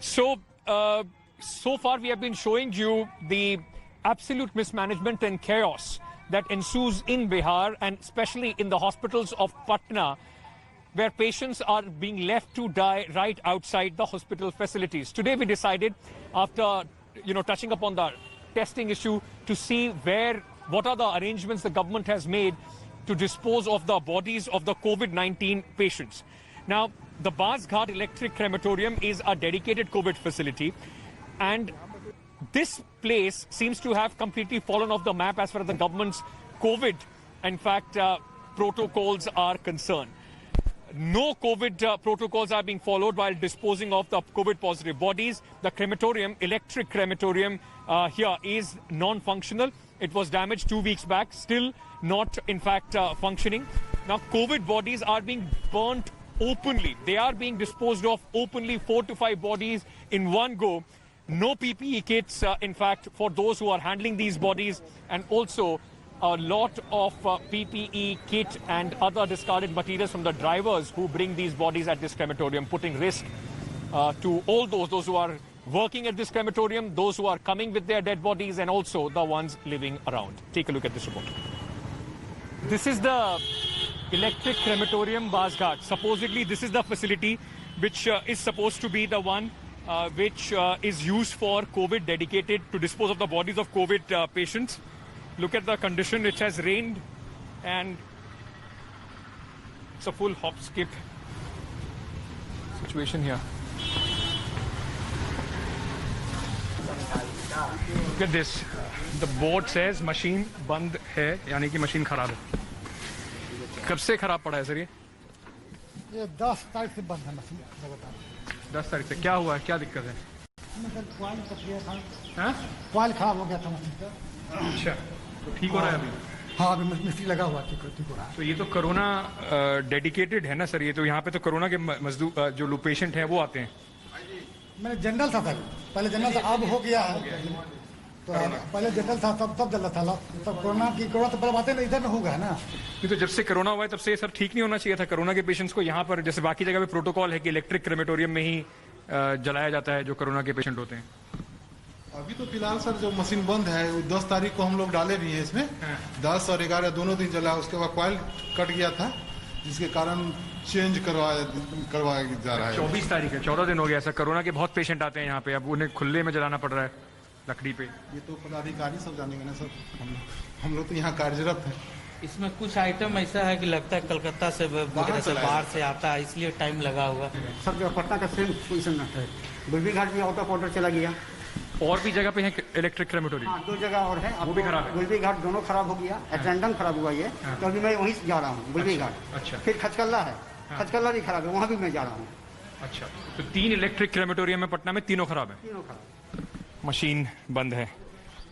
So far we have been showing you the absolute mismanagement and chaos that ensues in Bihar, and especially in the hospitals of Patna, where patients are being left to die right outside the hospital facilities. Today we decided, after touching upon the testing issue, to see what are the arrangements the government has made to dispose of the bodies of the COVID-19 patients. Now, the Basghat Electric Crematorium is a dedicated COVID facility, and this place seems to have completely fallen off the map as far as the government's COVID, in fact, protocols are concerned. No COVID protocols are being followed while disposing of the COVID-positive bodies. The crematorium, electric crematorium here, is non-functional. It was damaged 2 weeks back, still not, in fact, functioning. Now, COVID bodies are being burnt openly. They are being disposed of openly, 4 to 5 bodies in one go. No PPE kits, in fact, for those who are handling these bodies, and also a lot of PPE kit and other discarded materials from the drivers who bring these bodies at this crematorium, putting risk to all those who are working at this crematorium, those who are coming with their dead bodies, and also the ones living around. Take a look at this report. This is the electric crematorium, Basghat. Supposedly, this is the facility which is supposed to be the one which is used for COVID, dedicated to dispose of the bodies of COVID patients. Look at the condition. It has rained and it's a full hop skip situation here. Look at this. The board says machine बंद है, यानी कि machine खराब है. कब से खराब पड़ा है सर ये 10 तारीख से बंद है मशीन लगातार. 10 तारीख से क्या हुआ है, क्या दिक्कत है? कॉइल खराब हो गया था मशीन का. अच्छा, तो ठीक हो रहा है अभी? हाँ, अभी मिस्त्री लगा हुआ, ठीक हो रहा है. तो ये तो कोरोना डेडिकेटेड है ना सर, ये तो यहाँ पे तो कोरोना के मजदूर जो पेशेंट हैं वो आते हैं. मैंने जनरल था सर, पहले जनरल था, अब हो गया है. तो पहले जनरल था, तब जल्द था, तब कोरोना तो पहले बातें इधर में होगा ना. नहीं, तो जब से कोरोना हुआ है तब से सर ठीक नहीं होना चाहिए था कोरोना के पेशेंट्स को यहाँ पर, जैसे बाकी जगह पे प्रोटोकॉल है कि इलेक्ट्रिक क्रेमेटोरियम में ही जलाया जाता है जो कोरोना के पेशेंट होते हैं. अभी तो फिलहाल सर जो मशीन बंद है, 10 तारीख को हम लोग डाले भी हैं इसमें. 10 और 11 दोनों दिन चला, उसके बाद कॉइल कट गया था, जिसके कारण चेंज करवाया जा रहा है. 24 तारीख है, 14 दिन हो गया सर. कोरोना के बहुत पेशेंट आते हैं यहाँ पे, अब उन्हें खुले में जलाना पड़ रहा है लकड़ी पे. ये तो पदाधिकारी सब जानेंगे ना सर, हम लोग तो यहाँ कार्यरत हैं. इसमें कुछ आइटम ऐसा है कि लगता है कलकत्ता से बाहर से आता है, इसलिए टाइम लगा हुआ. सर जो पटना का सेम पोजीशन है, गुलबी घाट भी आउट ऑफ ऑर्डर चला गया. और भी जगह पे है इलेक्ट्रिक क्रेमेटोरियम? हाँ, 2 जगह और है, वो भी खराब है. गुलबी घाट दोनों खराब हो गया, एटेंडम खराब हुआ ये. तो अभी मैं वहीं जा रहा हूँ, गुलबी घाट. अच्छा. फिर खचकल्ला है, खचकल्ला भी खराब है, वहाँ भी मैं जा रहा हूँ. अच्छा, तो 3 इलेक्ट्रिक क्रेमेटोरियम है पटना में, तीनों खराब है. तीनों खराब. मशीन बंद है.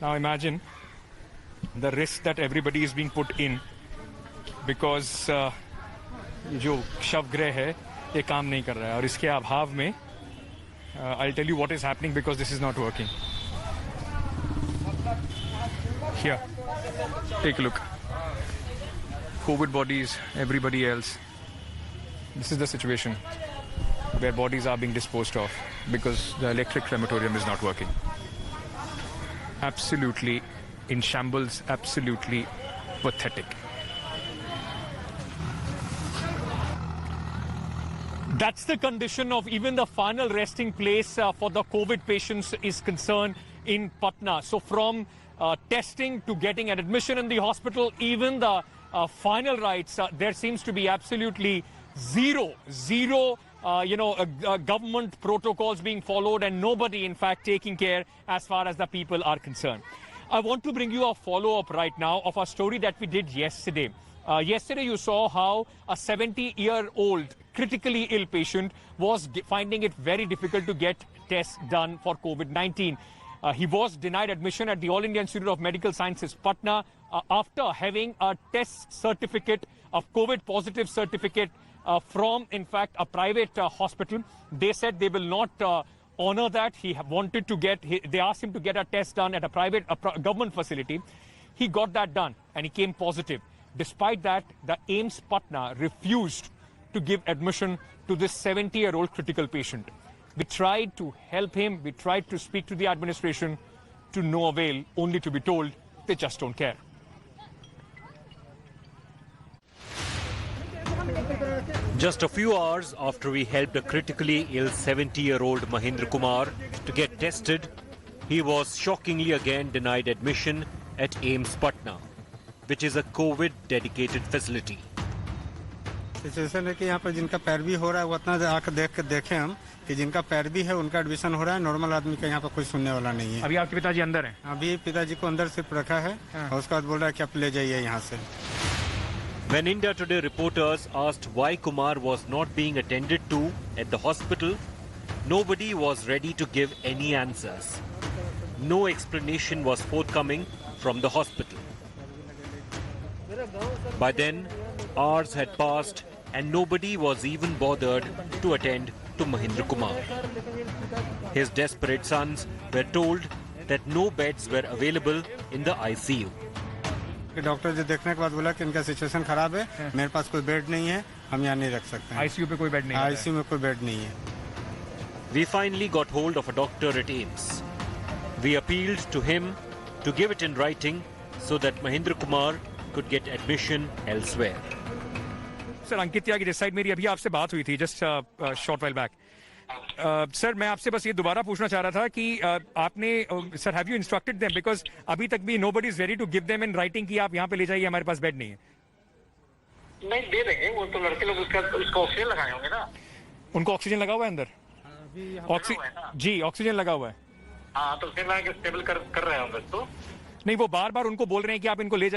Now imagine the risk that everybody is being put in because जो शवगृह है ये काम नहीं कर रहा है, और इसके अभाव में I'll tell you what is happening because this is not working. Here, take a look. COVID bodies, everybody else. This is the situation where bodies are being disposed of because the electric crematorium is not working. Absolutely in shambles, absolutely pathetic. That's the condition of even the final resting place for the COVID patients is concerned in Patna. So from testing to getting an admission in the hospital, even the final rites, there seems to be absolutely zero government protocols being followed, and nobody in fact taking care as far as the people are concerned. I want to bring you a follow-up right now of a story that we did yesterday. Yesterday you saw how a 70-year-old critically ill patient was finding it very difficult to get tests done for COVID-19. He was denied admission at the All India Institute of Medical Sciences, Patna, after having a test certificate, a COVID positive certificate from, in fact, a private hospital. They said they will not honor that. He wanted to get, they asked him to get a test done at a private government facility. He got that done and he came positive. Despite that, the AIIMS Patna refused to give admission to this 70-year-old critical patient. We tried to help him. We tried to speak to the administration, to no avail, only to be told they just don't care. Just a few hours after we helped a critically ill 70-year-old Mahendra Kumar to get tested, he was shockingly again denied admission at AIIMS Patna, which is a COVID-dedicated facility. Situation है कि यहाँ पर जिनका पैरवी हो रहा है वो उतना आकर देखें हम कि जिनका पैरवी है उनका एडमिशन हो रहा है, नॉर्मल आदमी का यहाँ पर कोई सुनने वाला नहीं है। अभी आपके पिताजी अंदर हैं? अभी पिताजी को अंदर सिर्फ रखा है और उसके बाद बोल रहा है कि आप ले जाइए यहाँ से। When India Today reporters asked why Kumar was not being attended to at the hospital, nobody was ready to give any answers. No explanation was forthcoming from the hospital. By then, hours had passed and nobody was even bothered to attend to Mahendra Kumar. His desperate sons were told that no beds were available in the ICU. Doctor ji देखने के बाद बोला कि इनका situation खराब है, मेरे पास कोई बेड नहीं है, हम यहाँ नहीं रख सकते हैं। आईसीयू पे कोई बेड नहीं है? आईसीयू में कोई बेड नहीं है। We finally got hold of a doctor at AIIMS. We appealed to him to give it in writing so that Mahendra Kumar could get admission elsewhere. Sir Ankit Tyagi this side, मेरी अभी आपसे बात हुई थी just short while back. Sir मैं आपसे बस ये दोबारा पूछना चाह रहा था कि आपने sir have you instructed them, because अभी तक भी nobody is ready to give them in writing कि आप यहाँ पे ले जाइए, हमारे पास बेड नहीं है। नहीं दे देंगे, वो तो लड़के लोग उसका ऑक्सीजन लगाए होंगे ना। उनको ऑक्सीजन लगा हुआ है अंदर? जी ऑक्सीजन लगा हुआ है। हाँ तो फिर लाके स्टेबल कर रहे होंगे तो। नहीं वो बार बार उनको बोल रहे हैं कि आप इनको ले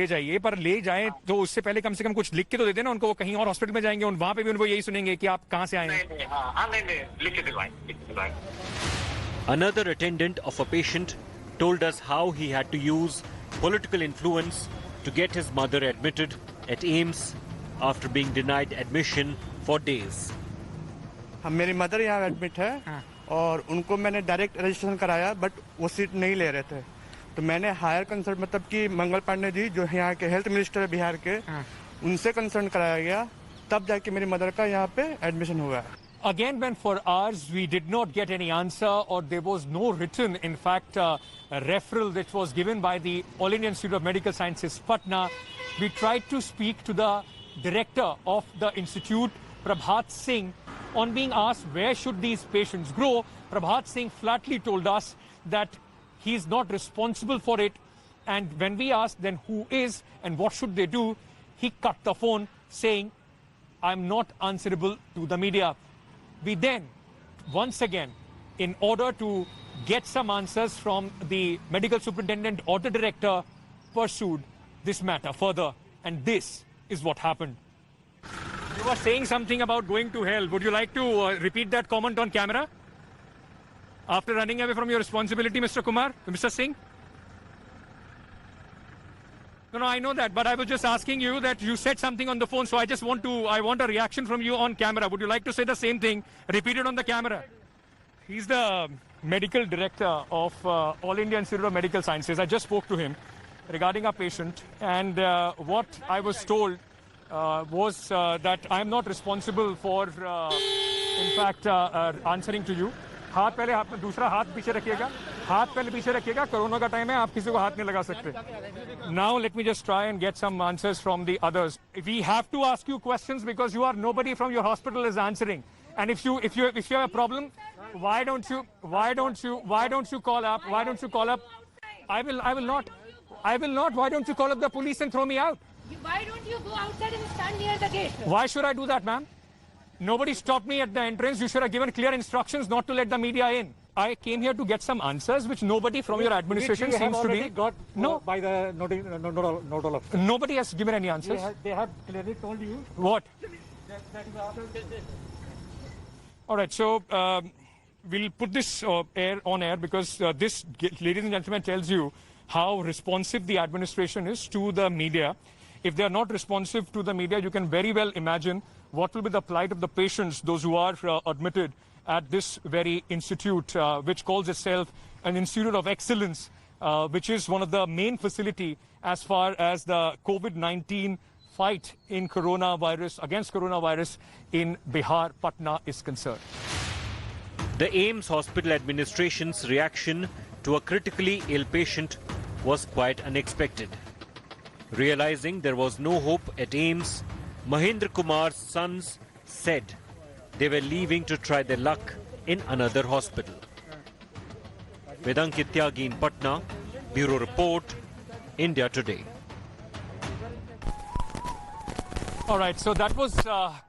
जाइए, पर ले जाएं तो उससे पहले कम से कम कुछ लिख के तो दे देना उनको। वो कहीं और हॉस्पिटल में जाएंगे वहां पे भी उनको यही सुनेंगे कि आप कहां से आए हैं। नहीं लिख के दिलवाएं। Another attendant of a patient told us how he had to use political influence to get his mother admitted at AIIMS after being denied admission for days. मेरी मदर यहाँ एडमिट है और उनको मैंने डायरेक्ट रजिस्ट्रेशन कराया, but वो seat नहीं ले रहे थे, तो मैंने हायर कंसर्न मतलब कि मंगल पांडे जी जो यहाँ के हेल्थ मिनिस्टर है बिहार के, उनसे कंसर्न कराया गया, तब जाके मेरी मदर का यहाँ पे एडमिशन हुआ। Again, when for hours we did not get any answer or there was no written, in fact, a referral that was given by the All Indian Institute of Medical Sciences, Patna, we tried to speak to the director of the institute, Prabhat Singh, on being asked where should these patients grow. Prabhat Singh flatly told us that he is not responsible for it, and when we asked then who is and what should they do, he cut the phone saying, I'm not answerable to the media. We then, once again, in order to get some answers from the medical superintendent or the director, pursued this matter further, and this is what happened. You were saying something about going to hell. Would you like to repeat that comment on camera? After running away from your responsibility, Mr. Kumar, Mr. Singh? No, I know that, but I was just asking you that you said something on the phone, so I want a reaction from you on camera. Would you like to say the same thing, repeat it on the camera? He's the medical director of All India Institute of Medical Sciences. I just spoke to him regarding our patient, and what I was told was that I'm not responsible for, in fact, answering to you. हाथ पहले हाथ में, दूसरा हाथ पीछे रखिएगा, हाथ पहले पीछे रखिएगा, कोरोना का टाइम है, आप किसी को हाथ नहीं लगा सकते. Now let me just try and get some answers from the others. We have to ask you questions because nobody from your hospital is answering. And if you have a problem, why don't you call up? Why don't you call up? I will not. Why don't you call up the police and throw me out? Why don't you go outside and stand near the gate? Why should I do that, ma'am? Nobody stopped me at the entrance. You should have given clear instructions not to let the media in. I came here to get some answers, which nobody from your administration seems to be. Got no by the nodal officer. Nobody has given any answers. They have clearly told you what? All right, so we'll put this on air because this, ladies and gentlemen, tells you how responsive the administration is to the media. If they are not responsive to the media, you can very well imagine what will be the plight of the patients, those who are admitted at this very institute, which calls itself an Institute of Excellence, which is one of the main facility as far as the COVID-19 fight in against coronavirus in Bihar, Patna is concerned. The AIIMS hospital administration's reaction to a critically ill patient was quite unexpected. Realizing there was no hope at AIIMS, Mahendra Kumar's sons said they were leaving to try their luck in another hospital. With Ankit Tyagi in Patna, Bureau Report, India Today. All right, so that was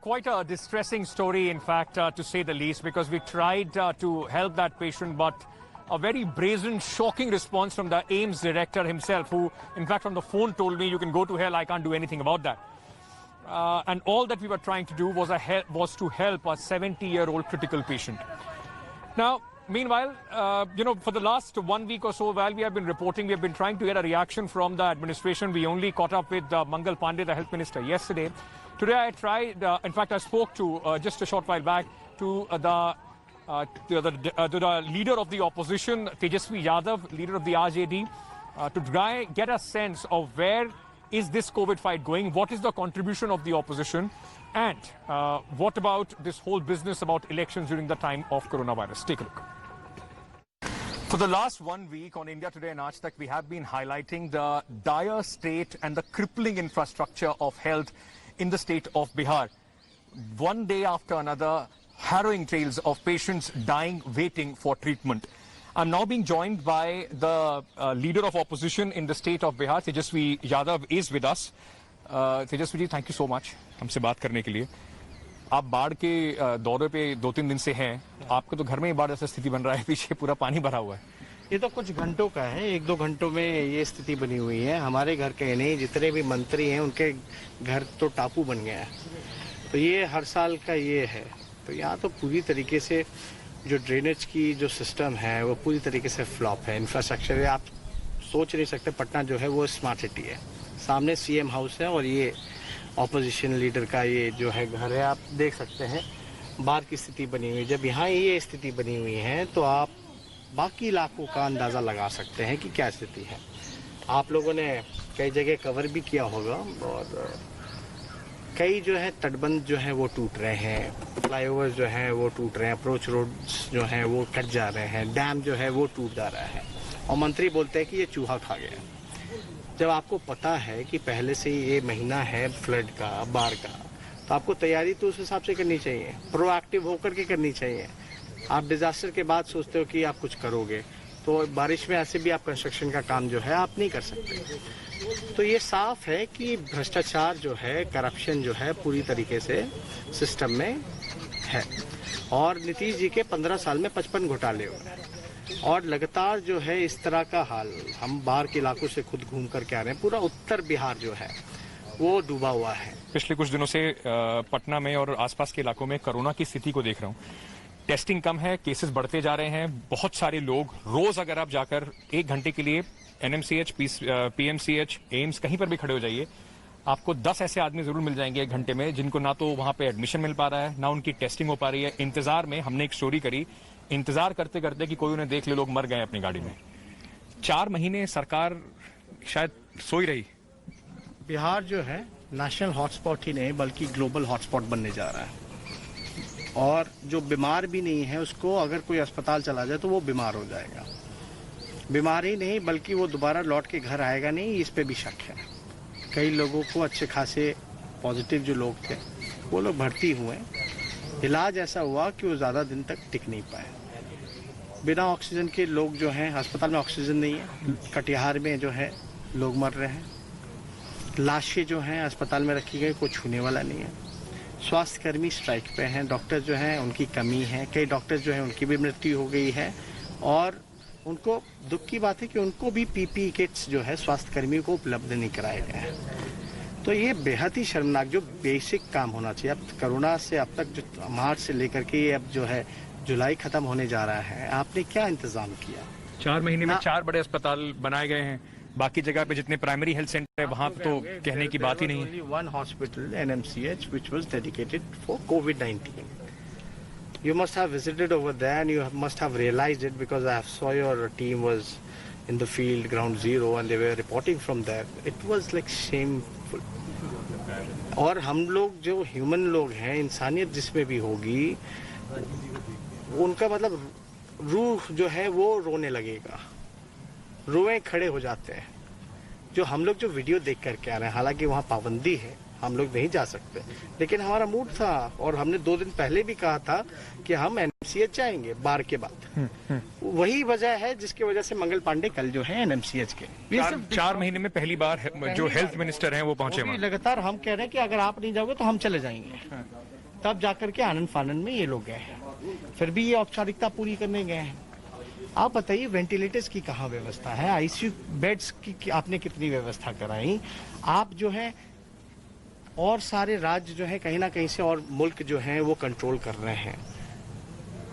quite a distressing story, in fact, to say the least, because we tried to help that patient, but a very brazen, shocking response from the AIIMS director himself, who, in fact, on the phone told me, you can go to hell, I can't do anything about that. And all that we were trying to do was to help a 70-year-old critical patient. Now, meanwhile, for the last 1 week or so, while we have been reporting, we have been trying to get a reaction from the administration. We only caught up with Mangal Pandey, the health minister, yesterday. Today I tried, in fact, I spoke to, just a short while back, to the leader of the opposition, Tejasvi Yadav, leader of the RJD, to try get a sense of where is this COVID fight going, what is the contribution of the opposition, and what about this whole business about elections during the time of coronavirus. Take a look. For the last 1 week on India Today and Aaj Tak, we have been highlighting the dire state and the crippling infrastructure of health in the state of Bihar. One day after another, harrowing tales of patients dying waiting for treatment. I'm now being joined by the leader of opposition in the state of Bihar, Tejasvi Yadav, is with us. Tejasvi ji, thank you so much हमसे बात करने के लिए. आप बाढ़ के दौरे पे 2-3 दिन से हैं. आपको तो घर में ही बाढ़ जैसा स्थिति बन रहा है, पीछे पूरा पानी भरा हुआ है. ये तो कुछ घंटों का है, 1-2 घंटों में ये स्थिति बनी हुई है. हमारे घर के नहीं, जितने भी मंत्री हैं उनके घर तो टापू बन गया है. तो ये हर साल का ये है. तो यहाँ तो पूरी तरीके से जो ड्रेनेज की जो सिस्टम है वो पूरी तरीके से फ्लॉप है. इंफ्रास्ट्रक्चर आप सोच नहीं सकते. पटना जो है वो स्मार्ट सिटी है. सामने सीएम हाउस है और ये ऑपोजिशन लीडर का ये जो है घर है. आप देख सकते हैं बाढ़ की स्थिति बनी हुई. जब यहाँ ये स्थिति बनी हुई है तो आप बाकी इलाकों का अंदाज़ा लगा सकते हैं कि क्या स्थिति है. आप लोगों ने कई जगह कवर भी किया होगा और कई जो है तटबंध जो है वो टूट रहे हैं, फ्लाईओवर जो है वो टूट रहे हैं, अप्रोच रोड्स जो हैं वो कट जा रहे हैं, डैम जो है वो टूट जा रहा है और मंत्री बोलते हैं कि ये चूहा खा गया. जब आपको पता है कि पहले से ही ये महीना है फ्लड का, बाढ़ का, तो आपको तैयारी तो उस हिसाब से करनी चाहिए, प्रोएक्टिव होकर के करनी चाहिए. आप डिजास्टर के बाद सोचते हो कि आप कुछ करोगे, तो बारिश में ऐसे भी आप कंस्ट्रक्शन का काम जो है आप नहीं कर सकते. तो ये साफ है कि भ्रष्टाचार जो है, करप्शन जो है पूरी तरीके से सिस्टम में है. और नीतीश जी के 15 साल में 55 घोटाले हुए हैं और लगातार जो है इस तरह का हाल. हम बाहर के इलाकों से खुद घूम कर के आ रहे हैं. पूरा उत्तर बिहार जो है वो डूबा हुआ है. पिछले कुछ दिनों से पटना में और आसपास के इलाकों में कोरोना की स्थिति को देख रहा हूँ. टेस्टिंग कम है, केसेस बढ़ते जा रहे हैं. बहुत सारे लोग रोज अगर आप जाकर 1 घंटे के लिए एनएमसीएच, पीएमसीएच, एम्स कहीं पर भी खड़े हो जाइए, आपको 10 ऐसे आदमी जरूर मिल जाएंगे 1 घंटे में जिनको ना तो वहां पे एडमिशन मिल पा रहा है, ना उनकी टेस्टिंग हो पा रही है. इंतजार में हमने एक स्टोरी करी, इंतजार करते करते कि कोई उन्हें देख ले, लोग मर गए अपनी गाड़ी में. 4 महीने सरकार शायद सोई रही. बिहार जो है नेशनल हॉटस्पॉट ही नहीं बल्कि ग्लोबल हॉटस्पॉट बनने जा रहा है. और जो बीमार भी नहीं है उसको अगर कोई अस्पताल चला जाए तो वो बीमार हो जाएगा. बीमार ही नहीं बल्कि वो दोबारा लौट के घर आएगा नहीं, इस पे भी शक है. कई लोगों को अच्छे खासे पॉजिटिव जो लोग थे वो लोग भर्ती हुए. इलाज ऐसा हुआ कि वो ज़्यादा दिन तक टिक नहीं पाए. बिना ऑक्सीजन के लोग जो हैं, अस्पताल में ऑक्सीजन नहीं है, कटिहार में जो है लोग मर रहे हैं. लाशें जो हैं अस्पताल में रखी गई, कोई छूने वाला नहीं है. स्वास्थ्यकर्मी स्ट्राइक पे हैं. डॉक्टर जो हैं उनकी कमी है. कई डॉक्टर्स जो हैं उनकी भी मृत्यु हो गई है. और उनको दुख की बात है कि उनको भी पीपीई किट्स जो है स्वास्थ्यकर्मियों को उपलब्ध नहीं कराए गए हैं. तो ये बेहद ही शर्मनाक जो बेसिक काम होना चाहिए. अब कोरोना से अब तक जो मार्च से लेकर के अब जो है जुलाई खत्म होने जा रहा है, आपने क्या इंतजाम किया? 4 महीने में 4 बड़े अस्पताल बनाए गए हैं. बाकी जगह पे जितने प्राइमरी हेल्थ सेंटर है वहां तो कहने की बात ही नहीं है. One hospital, NMCH, which was dedicated for COVID-19. You must have visited over there and you must have realized it because I saw your team was in the field, ground zero, and they were reporting from there. It was like shameful. और हम लोग जो human लोग हैं, इंसानियत जिसमें भी होगी, उनका मतलब रूह जो है वो रोने लगेगा, रोए खड़े हो जाते हैं। जो हम लोग जो वीडियो देख करके आ रहे हैं, हालांकि वहाँ पाबंदी है, हम लोग नहीं जा सकते, लेकिन हमारा मूड था और हमने 2 दिन पहले भी कहा था कि हम एनएमसीएच जाएंगे बार के बाद। वही वजह है जिसकी वजह से मंगल पांडे कल जो है एनएमसीएच के 4 महीने में पहली बार जो हेल्थ मिनिस्टर हैं वो पहुंचे वहां। लगातार हम कह रहे हैं कि अगर आप नहीं जाओगे तो हम चले जाएंगे। तब जाकर के आनंद फानंद में ये लोग गए हैं, फिर भी ये औपचारिकता पूरी करने गए हैं। आप बताइए वेंटिलेटर्स की कहाँ व्यवस्था है, आईसीयू बेड्स की आपने कितनी व्यवस्था कराई? आप जो है और सारे राज्य जो है कहीं ना कहीं से और मुल्क जो है वो कंट्रोल कर रहे हैं।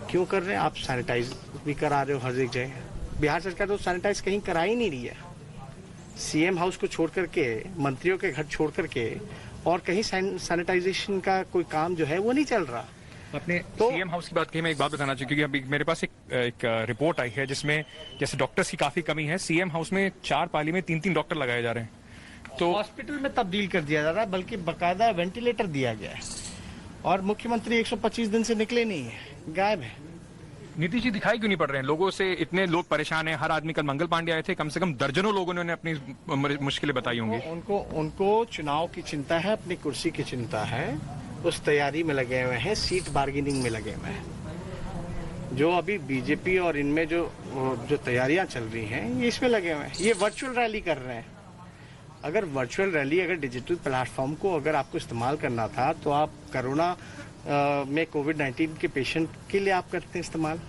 क्यों कर रहे हैं? आप सैनिटाइज भी करा रहे हो हर एक जगह। बिहार सरकार तो सैनिटाइज कहीं करा ही नहीं रही है। सीएम हाउस को छोड़ करके, मंत्रियों के घर छोड़ करके और कहीं सैनिटाइजेशन का कोई काम जो है वो नहीं चल रहा। अपने सीएम हाउस की बात कही, मैं एक बात बताना चाहिए क्योंकि अभी मेरे पास एक रिपोर्ट आई है जिसमें जैसे डॉक्टर्स की काफी कमी है। सीएम हाउस में 4 पाली में 3-3 डॉक्टर लगाए जा रहे हैं, तो हॉस्पिटल में तब्दील कर दिया जा रहा है, बल्कि बकायदा वेंटिलेटर दिया गया है। और मुख्यमंत्री 125 दिन से निकले नहीं है, गायब है। नीतीश जी दिखाई क्यों नहीं पड़ रहे हैं? लोगों से इतने लोग परेशान हैं, हर आदमी। कल मंगल पांडे आए थे, कम से कम दर्जनों लोगों ने अपनी मुश्किलें बताई होंगी। उनको चुनाव की चिंता है, अपनी कुर्सी की चिंता है, उस तैयारी में लगे हुए हैं, सीट बार्गेनिंग में लगे हुए हैं। जो अभी बीजेपी और इनमें जो तैयारियां चल रही हैं, ये इसमें लगे हुए हैं। ये वर्चुअल रैली कर रहे हैं। अगर वर्चुअल रैली, अगर डिजिटल प्लेटफॉर्म को अगर आपको इस्तेमाल करना था तो आप कोरोना में कोविड-19 के पेशेंट के लिए आप करते हैं इस्तेमाल।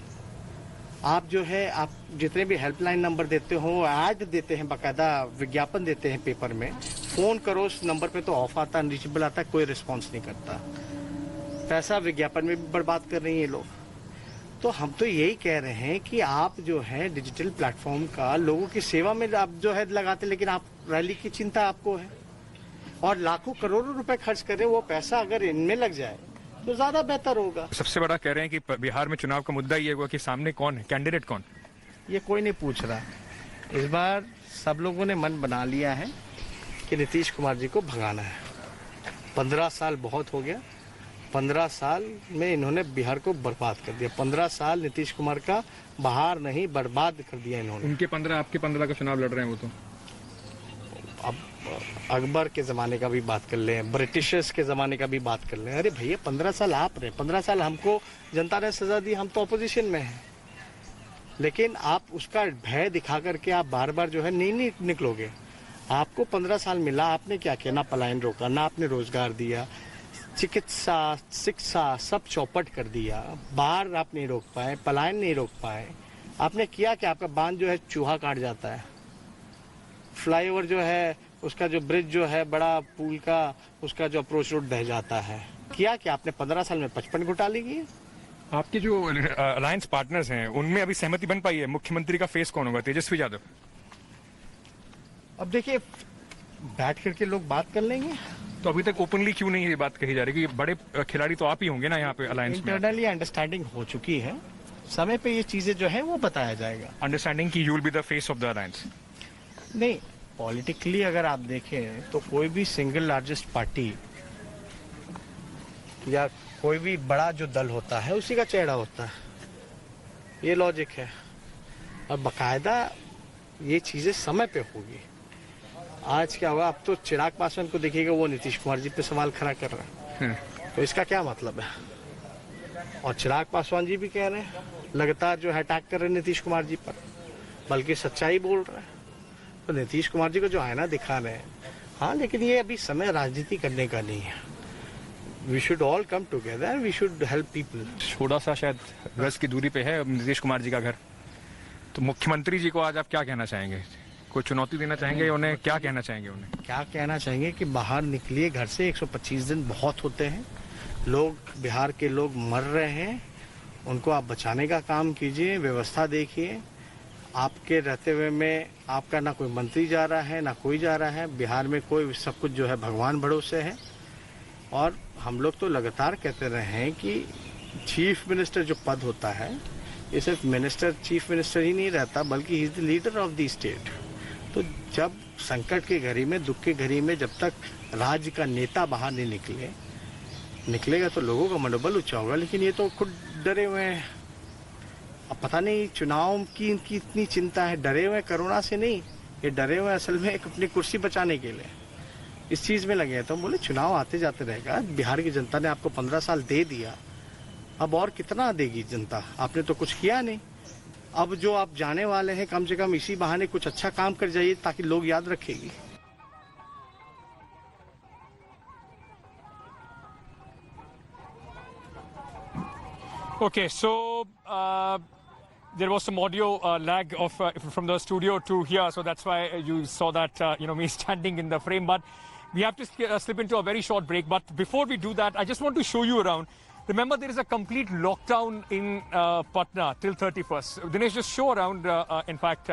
आप जो है, आप जितने भी हेल्पलाइन नंबर देते हो, ऐड देते हैं, बाकायदा विज्ञापन देते हैं पेपर में, फोन करो उस नंबर पे तो ऑफ आता, अनरीचेबल आता, कोई रिस्पांस नहीं करता। पैसा विज्ञापन में भी बर्बाद कर रही हैं ये लोग। तो हम तो यही कह रहे हैं कि आप जो है डिजिटल प्लेटफॉर्म का लोगों की सेवा में आप जो है लगाते, लेकिन आप रैली की चिंता आपको है और लाखों करोड़ों रुपए खर्च करें, वो पैसा अगर इनमें लग जाए तो ज्यादा बेहतर होगा। सबसे बड़ा कह रहे हैं कि बिहार में चुनाव का मुद्दा ये हुआ कि सामने कौन है, कैंडिडेट कौन? ये कोई नहीं पूछ रहा। इस बार सब लोगों ने मन बना लिया है कि नीतीश कुमार जी को भगाना है। 15 साल बहुत हो गया। 15 साल में इन्होंने बिहार को बर्बाद कर दिया। 15 साल नीतीश कुमार का बाहर नहीं, बर्बाद कर दिया इन्होंने। उनके 15, आपके 15 का चुनाव लड़ रहे हैं वो तो। अब अकबर के ज़माने का भी बात कर लें, ब्रिटिशर्स के ज़माने का भी बात कर लें। अरे भैया 15 साल आप रहे, 15 साल हमको जनता ने सजा दी, हम तो अपोजिशन में हैं। लेकिन आप उसका भय दिखा करके आप बार बार जो है नहीं निकलोगे। आपको 15 साल मिला, आपने क्या किया? ना पलायन रोका, ना आपने रोजगार दिया, चिकित्सा, शिक्षा सब चौपट कर दिया। बाढ़ आप नहीं रोक पाए, पलायन नहीं रोक पाए। आपने किया कि आपका बांध जो है चूहा काट जाता है, फ्लाईओवर जो है उसका जो ब्रिज जो है बड़ा पुल का, उसका जो अप्रोच रोड बह जाता है। किया कि आपने 15 साल में 55 घोटाले किए। आपके जो अलायंस पार्टनर्स हैं उनमें अभी सहमति बन पाई है? मुख्यमंत्री का फेस कौन होगा? तेजस्वी यादव? अब देखिए, बैठ करके लोग बात कर लेंगे। तो अभी तक ओपनली क्यों नहीं ये बात कही जा रही? कि बड़े खिलाड़ी तो आप ही होंगे ना यहाँ पे अलायंस में। इंटरनली अंडरस्टैंडिंग हो चुकी है, समय पे ये चीजें जो है वो बताया जाएगा। अंडरस्टैंडिंग की you will be the face of the alliance? नहीं, पॉलिटिकली अगर आप देखें तो कोई भी सिंगल लार्जेस्ट पार्टी या कोई भी बड़ा जो दल होता है उसी का चेहरा होता है, ये लॉजिक है। और बाकायदा ये चीजें समय पे होगी। आज क्या होगा, अब तो चिराग पासवान को देखिएगा, वो नीतीश कुमार जी पे सवाल खड़ा कर रहे हैं, तो इसका क्या मतलब है? और चिराग पासवान जी भी कह रहे हैं, लगातार जो है अटैक कर रहे हैं नीतीश कुमार जी पर, बल्कि सच्चाई बोल रहे हैं। तो नीतीश कुमार जी को जो आईना दिखा रहे हैं, हाँ, लेकिन ये अभी समय राजनीति करने का नहीं है। We should all come together and we should help people. थोड़ा सा शायद गज की दूरी पे है नीतीश कुमार जी का घर, तो मुख्यमंत्री जी को आज आप क्या कहना चाहेंगे? कोई चुनौती देना चाहेंगे उन्हें? क्या कहना चाहेंगे उन्हें? क्या कहना चाहेंगे कि बाहर निकलिए घर से। 125 दिन बहुत होते हैं, लोग, बिहार के लोग मर रहे हैं, उनको आप बचाने का काम कीजिए, व्यवस्था देखिए। आपके रहते हुए में आपका ना कोई मंत्री जा रहा है ना कोई जा रहा है। बिहार में कोई, सब कुछ जो है भगवान भरोसे है। और हम लोग तो लगातार कहते रहे हैं कि चीफ मिनिस्टर जो पद होता है, ये सिर्फ मिनिस्टर, चीफ मिनिस्टर ही नहीं रहता, बल्कि he is the leader of the state. तो जब संकट की घड़ी में, दुख की घड़ी में, जब तक राज्य का नेता बाहर नहीं निकलेगा तो लोगों का मनोबल ऊंचा होगा। लेकिन ये तो खुद डरे हुए हैं, अब पता नहीं चुनाव की इनकी इतनी चिंता है, डरे हुए कोरोना से नहीं, ये डरे हुए असल में अपनी कुर्सी बचाने के लिए इस चीज़ में लगे हैं। तो हम बोले चुनाव आते जाते रहेगा, बिहार की जनता ने आपको 15 साल दे दिया, अब और कितना देगी जनता, आपने तो कुछ किया नहीं। अब जो आप जाने वाले हैं कम से कम इसी बहाने कुछ अच्छा काम कर जाइए ताकि लोग याद रखेगी। Okay, so there was some audio lag of from the studio to here, so that's why you saw that me standing in the frame. But we have to slip into a very short break. But before we do that, I just want to show you around. Remember, there is a complete lockdown in Patna till 31st. Dinesh, just show around. In fact,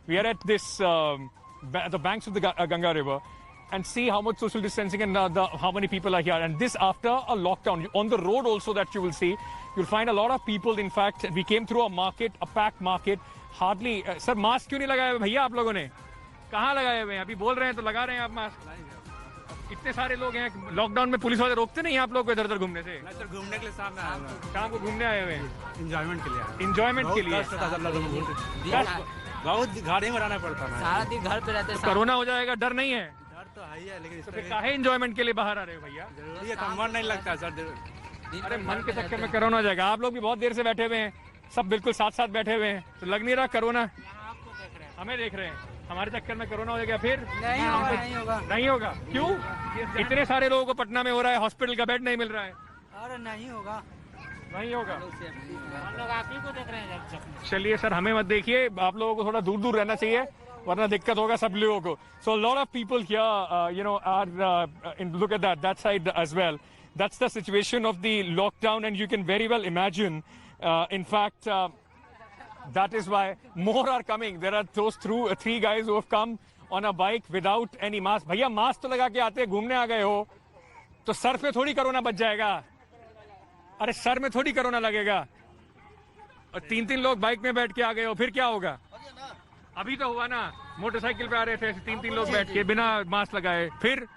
we are at this the banks of the Ganga River, and see how much social distancing and how many people are here. And this after a lockdown. On the road also that you will see, you'll find a lot of people. In fact, we came through a market, a packed market. Hardly, sir, mask क्यों नहीं लगाए हुए भैया आप लोगों ने? कहाँ लगाए हुए हैं? अभी बोल रहे हैं तो लगा रहे हैं आप मास्क? इतने सारे लोग हैं, लॉकडाउन में पुलिस वाले रोकते नहीं आप लोग को इधर उधर घूमने से? सर घूमने के लिए सामने आए हैं। शाम को घूमने आए हुए हैं? एंजॉयमेंट के लिए। एंजॉयमेंट के लिए? बहुत गाड़ी में रहना पड़ता है, सारा दिन घर पे रहते हैं। कोरोना हो जाएगा, डर नहीं है? डर तो है ही है, लेकिन तो फिर काहे एंजॉयमेंट के लिए बाहर आ रहे हो भैया? जरूरी है, मन नहीं लगता सर। अरे मन के चक्कर में कोरोना हो जाएगा। आप लोग भी बहुत देर से बैठे हुए हैं, सब बिल्कुल साथ साथ बैठे हुए हैं, तो लग नहीं रहा कोरोना? हमें देख रहे हैं, हमारे चक्कर में कोरोना हो जाएगा फिर? नहीं होगा, नहीं होगा। नहीं होगा क्यों? इतने सारे लोगों को पटना में हो रहा है, हॉस्पिटल का बेड नहीं मिल रहा है। अरे नहीं होगा, नहीं होगा। हम लोग आप ही को देख रहे हैं। चलिए सर, हमें मत देखिए, आप लोगों को थोड़ा दूर दूर रहना चाहिए, वरना दिक्कत होगा सब लोगों को. So a lot of people here, are look at that side as well. That's the situation of the lockdown, and you can very well imagine. In fact, that is why more are coming. There are those three guys who have come on a bike without any mask. भैया mask तो लगा के आते, घूमने आ गए हो, तो sir पे थोड़ी कोरोना बच जाएगा. अरे सर में थोड़ी कोरोना लगेगा. और तीन लोग बाइक में बैठ के आ गए हो, फिर क्या होगा? अभी तो हुआ ना, मोटरसाइकिल पे आ रहे थे तीन लोग बैठ के बिना मास्क लगाए. फिर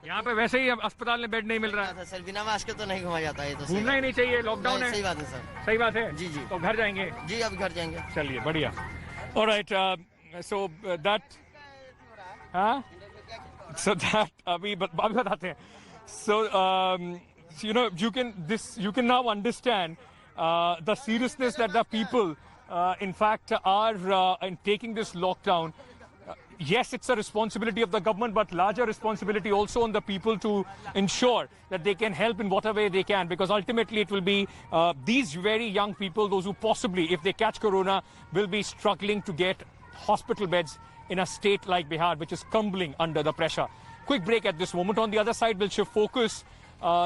यहाँ पे वैसे ही अस्पताल में बेड नहीं मिल रहा है. सर बिना मास्क के तो नहीं घुमा जाता है. तो घूमना ही नहीं चाहिए, लॉकडाउन है. सही बात है सर. सही बात है. जी जी. तो घर जाएंगे? जी अब घर जाएंगे. चलिए बढ़िया. Alright, so that अभी बताते हैं. So you can now understand the seriousness that the people in fact are in taking this lockdown. Yes, it's a responsibility of the government, but larger responsibility also on the people to ensure that they can help in whatever way they can, because ultimately it will be these very young people, those who possibly, if they catch corona, will be struggling to get hospital beds in a state like Bihar, which is crumbling under the pressure. Quick break at this moment. On the other side, we'll shift focus